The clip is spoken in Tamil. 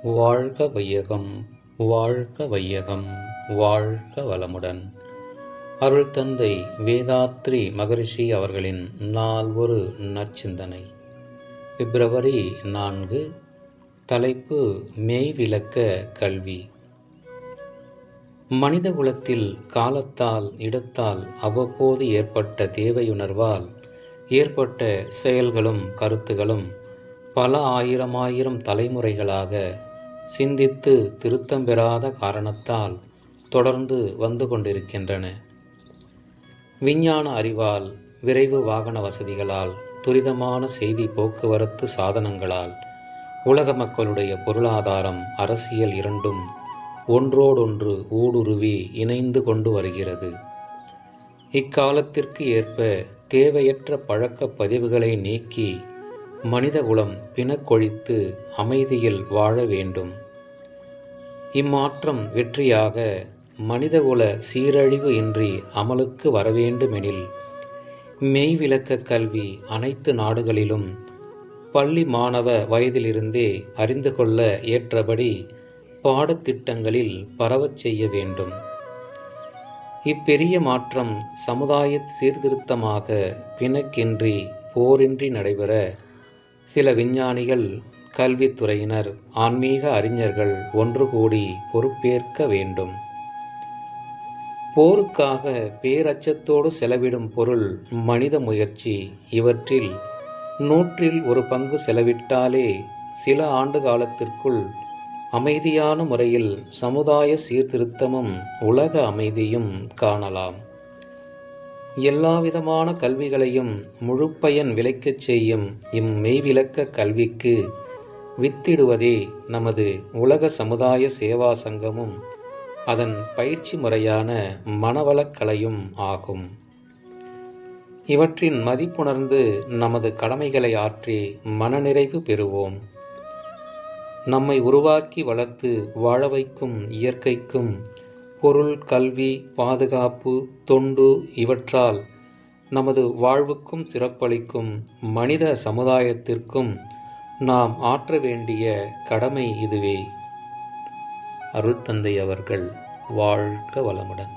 வாழ்க வையகம், வாழ்க வையகம், வாழ்க வளமுடன். அருள் தந்தை வேதாத்ரி மகரிஷி அவர்களின் நாள் ஒரு நற்சிந்தனை. பிப்ரவரி 4. தலைப்பு மெய்விளக்க கல்வி. மனித குலத்தில் காலத்தால் இடத்தால் அவ்வப்போது ஏற்பட்ட தேவையுணர்வால் ஏற்பட்ட செயல்களும் கருத்துகளும் பல ஆயிரம் தலைமுறைகளாக சிந்தித்து திருத்தம் பெறாத காரணத்தால் தொடர்ந்து வந்து கொண்டிருக்கின்றன. விஞ்ஞான அறிவால், விரைவு வாகன வசதிகளால், துரிதமான செய்தி போக்குவரத்து சாதனங்களால் உலக மக்களுடைய பொருளாதாரம், அரசியல் இரண்டும் ஒன்றோடொன்று ஊடுருவி இணைந்து கொண்டு வருகிறது. இக்காலத்திற்கு ஏற்ப தேவையற்ற பழக்க பதிவுகளை நீக்கி மனிதகுலம் பிணக்கொழித்து அமைதியில் வாழ வேண்டும். இம்மாற்றம் வெற்றியாக மனிதகுல சீரழிவு இன்றி அமலுக்கு வரவேண்டுமெனில் மெய்விளக்க கல்வி அனைத்து நாடுகளிலும் பள்ளி மாணவ வயதிலிருந்தே அறிந்து கொள்ள ஏற்றபடி பாடத்திட்டங்களில் பரவச் செய்ய வேண்டும். இப்பெரிய மாற்றம் சமுதாய சீர்திருத்தமாக பிணக்கின்றி போரின்றி நடைபெற சில விஞ்ஞானிகள், கல்வித்துறையினர், ஆன்மீக அறிஞர்கள் ஒன்று கூடி பொறுப்பேற்க வேண்டும். போருக்காக பேரச்சத்தோடு செலவிடும் பொருள், மனித முயற்சி இவற்றில் 100ல் 1 பங்கு செலவிட்டாலே சில ஆண்டு காலத்திற்குள் அமைதியான முறையில் சமுதாய சீர்திருத்தமும் உலக அமைதியும் காணலாம். எல்லாவிதமான கல்விகளையும் முழுப்பயன் விளைக்கச் செய்யும் இம்மெய்விளக்க கல்விக்கு வித்திடுவதே நமது உலக சமுதாய சேவா சங்கமும் அதன் பயிற்சி முறையான மனவளக்கலையும் ஆகும். இவற்றின் மதிப்புணர்ந்து நமது கடமைகளை ஆற்றி மனநிறைவு பெறுவோம். நம்மை உருவாக்கி வளர்த்து வாழ வைக்கும் இயற்கைக்கும் பொருள், கல்வி, பாதுகாப்பு, தொண்டு இவற்றால் நமது வாழ்வுக்கும் சிறப்பளிக்கும் மனித சமுதாயத்திற்கும் நாம் ஆற்ற வேண்டிய கடமை இதுவே. அருள் தந்தை அவர்கள் வாழ்க வளமுடன்.